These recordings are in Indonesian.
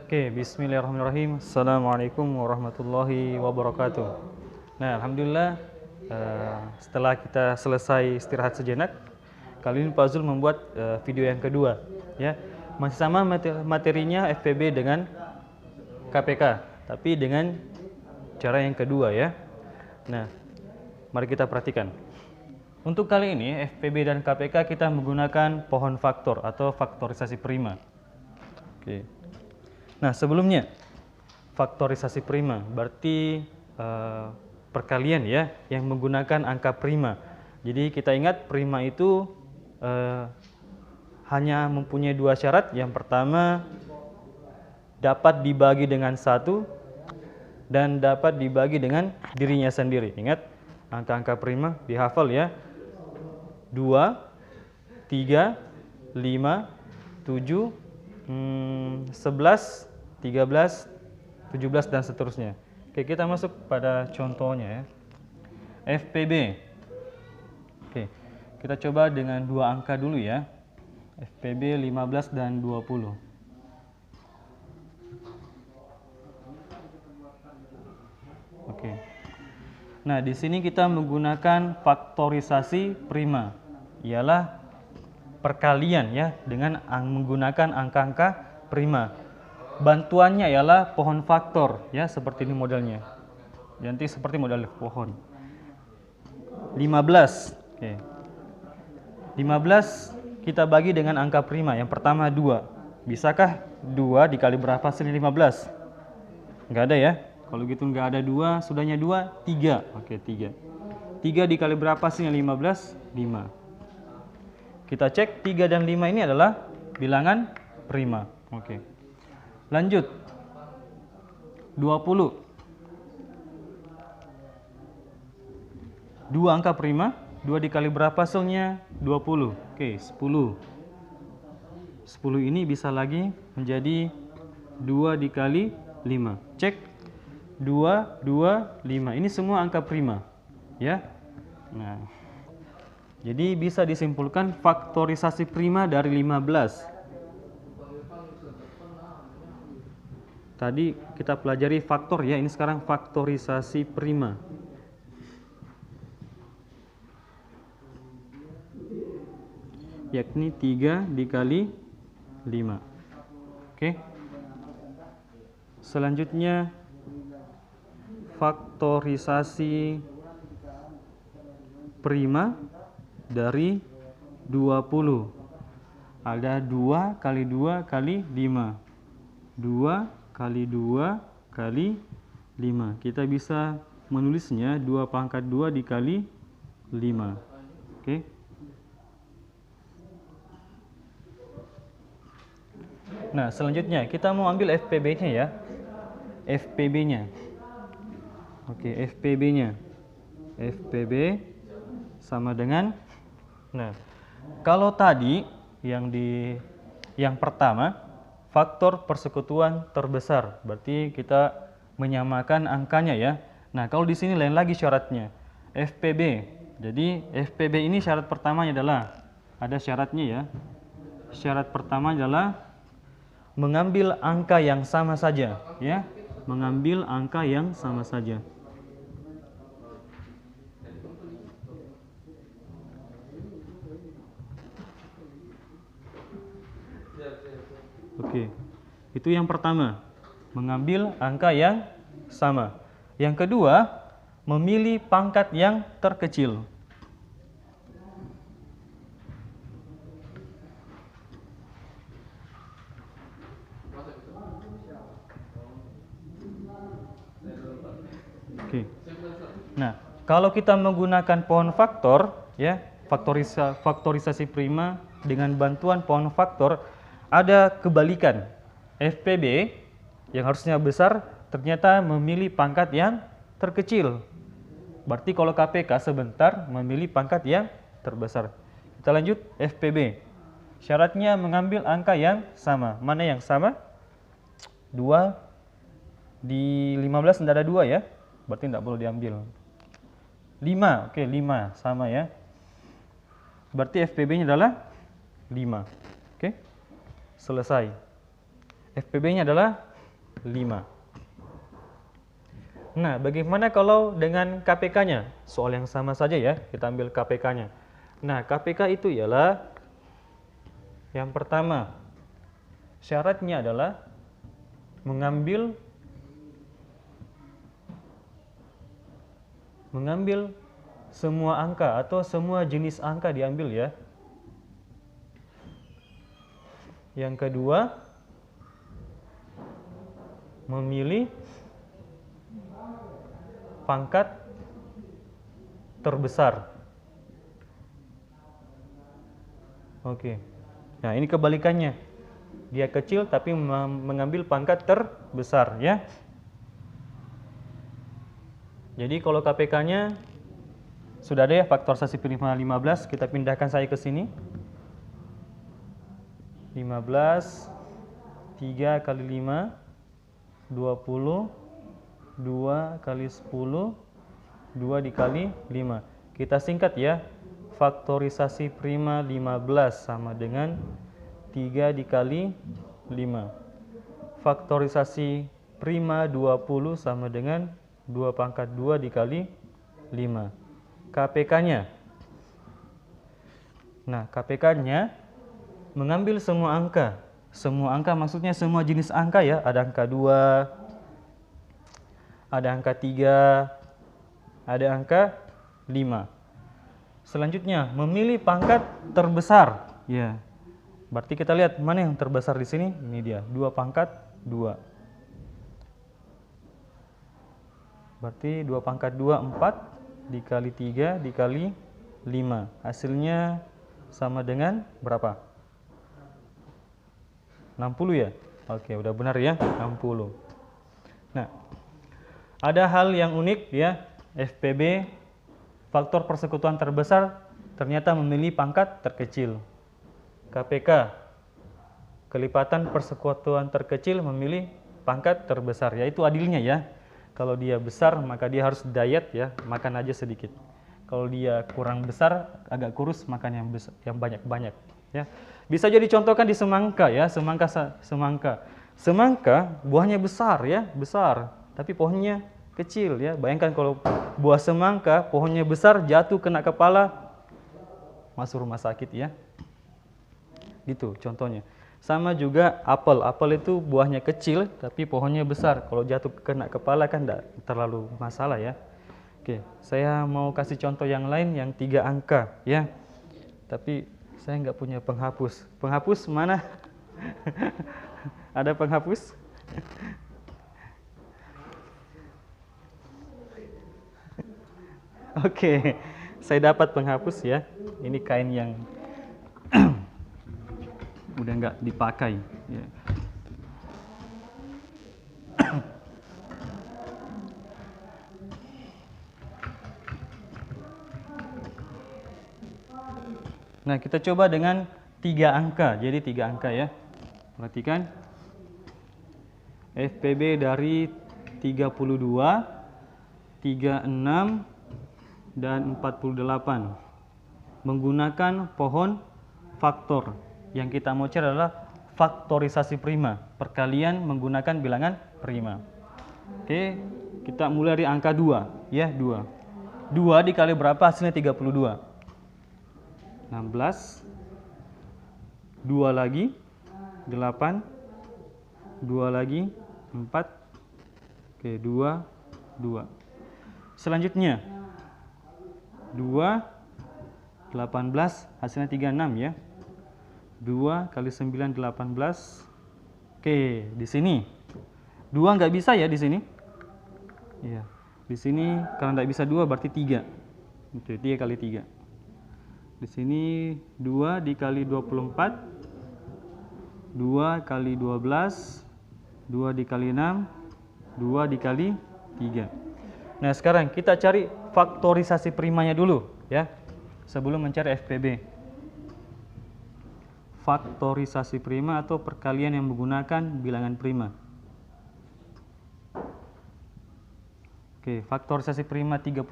Oke, bismillahirrahmanirrahim. Assalamualaikum warahmatullahi wabarakatuh. Nah, alhamdulillah setelah kita selesai istirahat sejenak, kali ini Pak Zul membuat video yang kedua, ya. Masih sama materinya FPB dengan KPK, tapi dengan cara yang kedua, ya. Nah, mari kita perhatikan. Untuk kali ini FPB dan KPK kita menggunakan pohon faktor atau faktorisasi prima. Oke. Nah, sebelumnya faktorisasi prima berarti perkalian ya yang menggunakan angka prima. Jadi kita ingat prima itu hanya mempunyai dua syarat. Yang pertama dapat dibagi dengan 1 dan dapat dibagi dengan dirinya sendiri. Ingat angka-angka prima dihafal ya. 2, 3, 5, 7, 11, 13, 17 dan seterusnya. Oke, kita masuk pada contohnya ya. FPB. Oke, kita coba dengan dua angka dulu ya. FPB 15 dan 20. Oke. Nah, di sini kita menggunakan faktorisasi prima. Ialah perkalian ya dengan menggunakan angka-angka prima. Bantuannya ialah pohon faktor ya, seperti ini modelnya. Nanti seperti model pohon. 15. Oke. 15 kita bagi dengan angka prima. Yang pertama 2. Bisakah 2 dikali berapa hasilnya 15? Enggak ada ya. Kalau gitu enggak ada 2, sudahnya 2, 3. Oke, 3. 3 dikali berapa hasilnya 15? 5. Kita cek 3 dan 5 ini adalah bilangan prima. Oke. Lanjut. 20. 2 angka prima, 2 dikali berapa hasilnya? 20. Oke, 10. 10 ini bisa lagi menjadi 2 dikali 5. Cek. 2, 2, 5. Ini semua angka prima. Ya. Nah. Jadi bisa disimpulkan faktorisasi prima dari 15. Tadi kita pelajari faktor ya, ini sekarang faktorisasi prima. Yakni 3 dikali 5. Oke. Selanjutnya faktorisasi prima dari 20. Ada 2 kali 2 kali 5. 2 kali 2 kali 5. Kita bisa menulisnya 2 pangkat 2 dikali 5. Oke. Nah, selanjutnya kita mau ambil FPB-nya ya. FPB-nya. Oke, FPB-nya. FPB sama dengan, nah, kalau tadi yang pertama faktor persekutuan terbesar, berarti kita menyamakan angkanya ya. Nah, kalau di sini lain lagi syaratnya. FPB. Jadi FPB ini syarat pertamanya adalah, ada syaratnya ya. Syarat pertama adalah mengambil angka yang sama saja ya. Mengambil angka yang sama saja. Oke, itu yang pertama, mengambil angka yang sama. Yang kedua, memilih pangkat yang terkecil. Oke. Nah, kalau kita menggunakan pohon faktor, ya, faktorisasi prima dengan bantuan pohon faktor, ada kebalikan. FPB yang harusnya besar ternyata memilih pangkat yang terkecil. Berarti kalau KPK sebentar memilih pangkat yang terbesar. Kita lanjut FPB. Syaratnya mengambil angka yang sama. Mana yang sama? 2 di 15 tidak ada 2 ya. Berarti tidak perlu diambil. 5, oke, 5 sama ya. Berarti FPB-nya adalah 5. Oke. Selesai. FPB-nya adalah 5. Nah, bagaimana kalau dengan KPK-nya? Soal yang sama saja ya, kita ambil KPK-nya. Nah, KPK itu ialah yang pertama, syaratnya adalah mengambil semua angka atau semua jenis angka diambil ya. Yang kedua, memilih pangkat terbesar. Oke. Nah, ini kebalikannya. Dia kecil tapi mengambil pangkat terbesar ya. Jadi kalau KPK-nya sudah ada ya, faktorisasi prima 15, kita pindahkan saya ke sini. 15, 3 kali 5, 20, 2 kali 10, 2 dikali 5. Kita singkat ya, faktorisasi prima 15 sama dengan 3 dikali 5. Faktorisasi prima 20 sama dengan 2 pangkat 2 dikali 5. KPK-nya. Nah, KPK-nya mengambil semua angka. Semua angka maksudnya semua jenis angka ya. Ada angka 2, ada angka 3, ada angka 5. Selanjutnya, memilih pangkat terbesar. Ya. Berarti kita lihat mana yang terbesar di sini? Ini dia, 2 pangkat 2. Berarti 2 pangkat 2, 4 dikali 3 dikali 5. Hasilnya sama dengan berapa? 60 ya? Oke, udah benar ya, 60. Nah, ada hal yang unik ya, FPB, faktor persekutuan terbesar, ternyata memilih pangkat terkecil. KPK, kelipatan persekutuan terkecil memilih pangkat terbesar, yaitu adilnya ya. Kalau dia besar maka dia harus diet ya, makan aja sedikit. Kalau dia kurang besar, agak kurus, makan yang banyak-banyak ya. Bisa jadi contohkan di semangka ya, semangka buahnya besar ya, besar, tapi pohonnya kecil ya. Bayangkan kalau buah semangka pohonnya besar, jatuh kena kepala, masuk rumah sakit ya. Gitu contohnya. Sama juga apel. Apel itu buahnya kecil tapi pohonnya besar. Kalau jatuh kena kepala kan tidak terlalu masalah ya. Oke, saya mau kasih contoh yang lain yang 3 angka ya. Tapi saya nggak punya penghapus. Penghapus mana? Ada penghapus? Oke, saya dapat penghapus ya. Ini kain yang udah nggak dipakai ya. Nah, kita coba dengan 3 angka. Jadi 3 angka ya. Perhatikan. FPB dari 32, 36, dan 48. Menggunakan pohon faktor. Yang kita mau cari adalah faktorisasi prima. Perkalian menggunakan bilangan prima. Oke, kita mulai dari angka 2 ya, 2. 2 dikali berapa hasilnya 32? 16. 2 lagi 8. 2 lagi 4. Oke, 2 2. Selanjutnya 2 18 hasilnya 36 ya. 2 kali 9 18. Oke, di sini 2 nggak bisa ya di sini. Iya. Di sini kalau nggak bisa 2 berarti 3. Oke, 3 kali 3. Di sini 2 dikali 24. 2 kali 12. 2 dikali 6. 2 dikali 3. Nah, sekarang kita cari faktorisasi primanya dulu ya. Sebelum mencari FPB. Faktorisasi prima atau perkalian yang menggunakan bilangan prima. Oke, faktorisasi prima 32.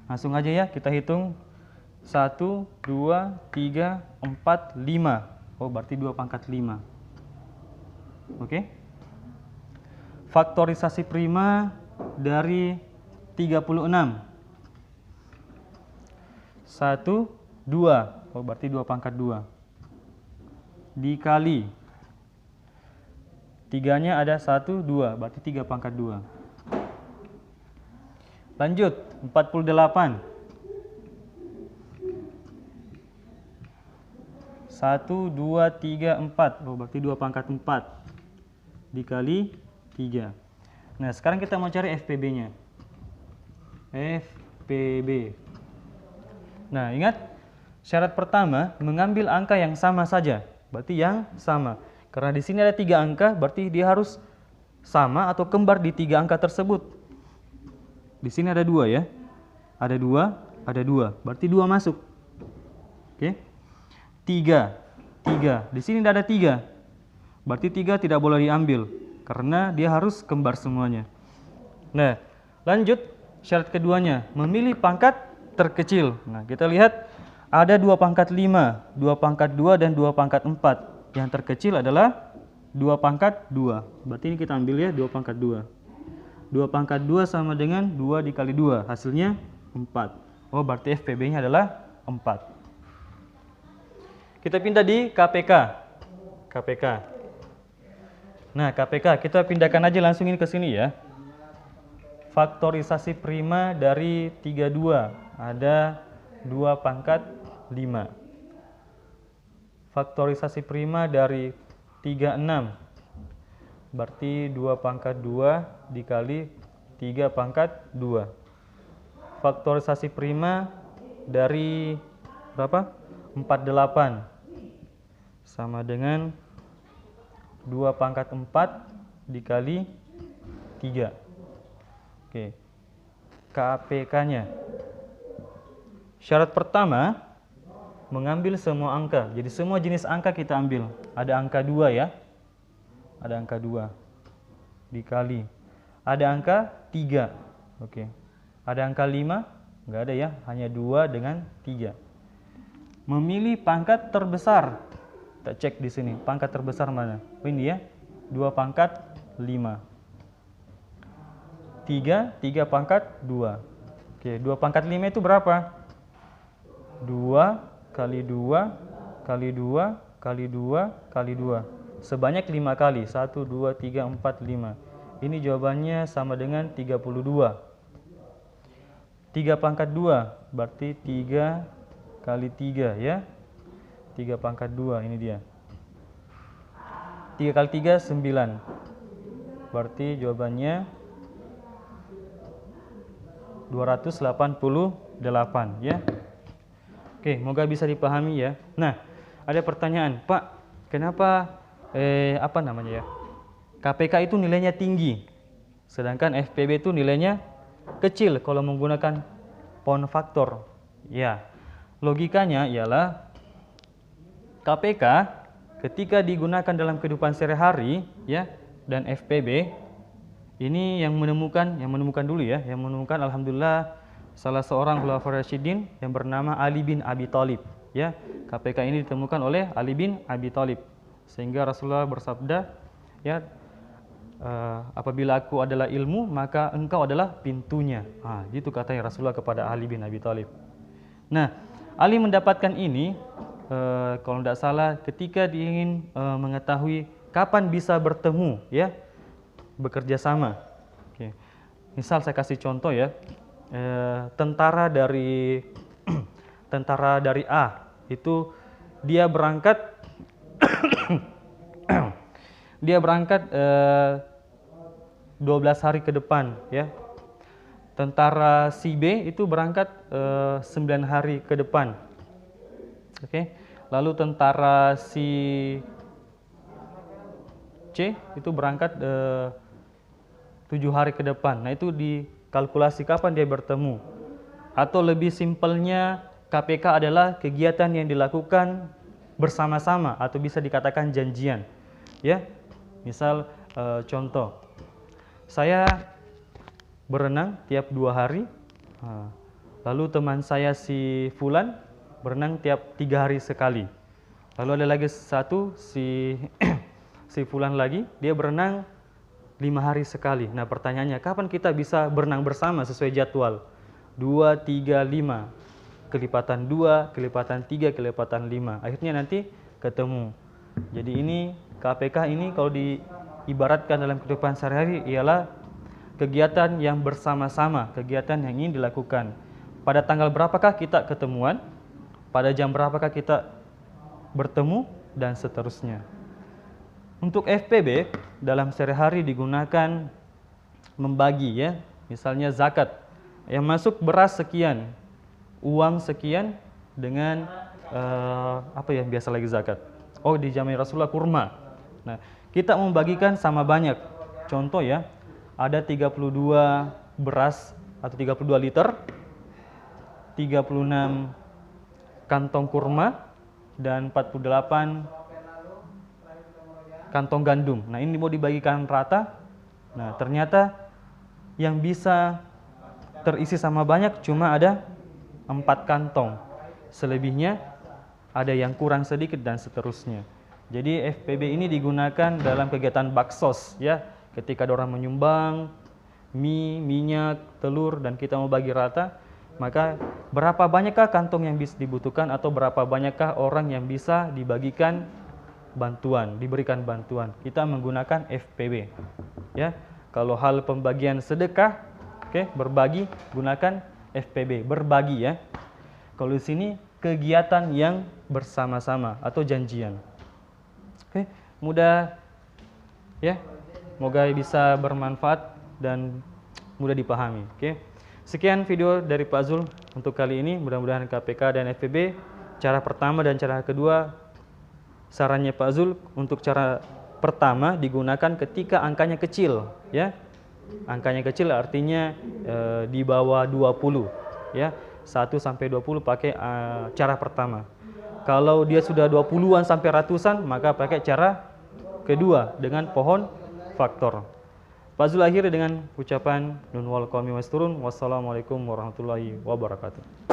Langsung aja ya, kita hitung. 1, 2, 3, 4, 5. Oh, berarti 2 pangkat 5. Oke. faktorisasi prima dari 36. 1, 2. Oh, berarti 2 pangkat 2. Dikali. 3-nya ada 1, 2. Berarti 3 pangkat 2. Lanjut, 48. 1, 2, 3, 4. Oh, berarti 2 pangkat 4. Dikali 3. Nah, sekarang kita mau cari FPB-nya. FPB. Nah, ingat, syarat pertama mengambil angka yang sama saja. Berarti yang sama. Karena di sini ada 3 angka, berarti dia harus sama atau kembar di 3 angka tersebut. Di sini ada 2 ya. Ada 2, ada 2. Berarti 2 masuk. Oke. 3. Di sini tidak ada 3. Berarti 3 tidak boleh diambil karena dia harus kembar semuanya. Nah, lanjut syarat keduanya, memilih pangkat terkecil. Nah, kita lihat ada 2 pangkat 5, 2 pangkat 2 dan 2 pangkat 4. Yang terkecil adalah 2 pangkat 2. Berarti ini kita ambil ya 2 pangkat 2. 2 pangkat 2 sama dengan 2 dikali 2, hasilnya 4. Oh, berarti FPB-nya adalah 4. Kita pindah di KPK. Nah, KPK kita pindahkan aja langsung ini ke sini ya. Faktorisasi prima dari 32 ada 2 pangkat 5. Faktorisasi prima dari 36 berarti 2 pangkat 2 dikali 3 pangkat 2. Faktorisasi prima dari berapa? 48 sama dengan 2 pangkat 4 dikali 3. Oke. KPK-nya. Syarat pertama mengambil semua angka. Jadi semua jenis angka kita ambil. Ada angka 2 ya. Ada angka 2 dikali. Ada angka 3. Oke. Ada angka 5? Enggak ada ya, hanya 2 dengan 3. Memilih pangkat terbesar. Kita cek di sini, pangkat terbesar mana? Oh, ini ya, 2 pangkat 5. 3 pangkat 2. Oke, 2 pangkat 5 itu berapa? 2 kali 2 kali 2 kali 2 kali 2. Sebanyak 5 kali. 1, 2, 3, 4, 5. Ini jawabannya sama dengan 32. 3 pangkat 2 berarti 3 kali 3 ya. 3 pangkat 2 ini dia. 3 kali 3 9. Berarti jawabannya 288 ya. Oke, semoga bisa dipahami ya. Nah, ada pertanyaan, Pak, kenapa KPK itu nilainya tinggi, sedangkan FPB itu nilainya kecil kalau menggunakan pound faktor? Ya, logikanya ialah KPK ketika digunakan dalam kehidupan sehari-hari ya, dan FPB ini yang menemukan dulu ya, yang menemukan alhamdulillah salah seorang khulafaur rasyidin yang bernama Ali bin Abi Thalib ya. KPK ini ditemukan oleh Ali bin Abi Thalib sehingga Rasulullah bersabda ya, apabila aku adalah ilmu maka engkau adalah pintunya. Gitu katanya Rasulullah kepada Ali bin Abi Thalib. Nah, Ali mendapatkan ini kalau tidak salah ketika dia ingin mengetahui kapan bisa bertemu ya, bekerja sama. Oke. Misal saya kasih contoh ya, tentara dari A itu dia berangkat 12 hari ke depan ya. Tentara si B itu berangkat 9 hari ke depan. Oke. Lalu tentara si C itu berangkat 7 hari ke depan. Nah, itu dikalkulasi kapan dia bertemu. Atau lebih simpelnya, KPK adalah kegiatan yang dilakukan bersama-sama atau bisa dikatakan janjian. Ya, misal contoh, saya berenang tiap 2 hari, lalu teman saya si Fulan berenang tiap 3 hari sekali. Lalu ada lagi satu si Fulan lagi, dia berenang 5 hari sekali. Nah, pertanyaannya, kapan kita bisa berenang bersama sesuai jadwal? 2, 3, 5. Kelipatan 2, kelipatan 3, kelipatan 5. Akhirnya nanti ketemu. Jadi ini KPK ini kalau diibaratkan dalam kehidupan sehari-hari ialah kegiatan yang bersama-sama, kegiatan yang ingin dilakukan. Pada tanggal berapakah kita ketemuan? Pada jam berapakah kita bertemu? Dan seterusnya. Untuk FPB dalam sehari-hari digunakan membagi ya, misalnya zakat. Yang masuk beras sekian, uang sekian dengan apa ya biasa lagi zakat. Oh, di zaman Rasulullah kurma. Nah, kita membagikan sama banyak. Contoh ya, ada 32 beras atau 32 liter, 36 kantong kurma, dan 48 kantong gandum. Nah, ini mau dibagikan rata. Nah, ternyata yang bisa terisi sama banyak cuma ada 4 kantong. Selebihnya ada yang kurang sedikit dan seterusnya. Jadi FPB ini digunakan dalam kegiatan baksos ya. Ketika ada orang menyumbang mie, minyak, telur dan kita mau bagi rata, maka berapa banyakkah kantong yang bisa dibutuhkan atau berapa banyakkah orang yang bisa dibagikan bantuan, diberikan bantuan. Kita menggunakan FPB. Ya. Kalau hal pembagian sedekah, berbagi, gunakan FPB, berbagi ya. Kalau di sini kegiatan yang bersama-sama atau janjian. Mudah ya. Semoga bisa bermanfaat dan mudah dipahami. Sekian video dari Pak Zul untuk kali ini. Mudah-mudahan KPK dan FPB cara pertama dan cara kedua, sarannya Pak Zul untuk cara pertama digunakan ketika angkanya kecil ya. Angkanya kecil artinya di bawah 20 ya. 1 sampai 20 pakai cara pertama. Kalau dia sudah 20-an sampai ratusan maka pakai cara kedua dengan pohon faktor. Pak Zul akhiri dengan ucapan nun wal qawmi wasturun. Wassalamualaikum warahmatullahi wabarakatuh.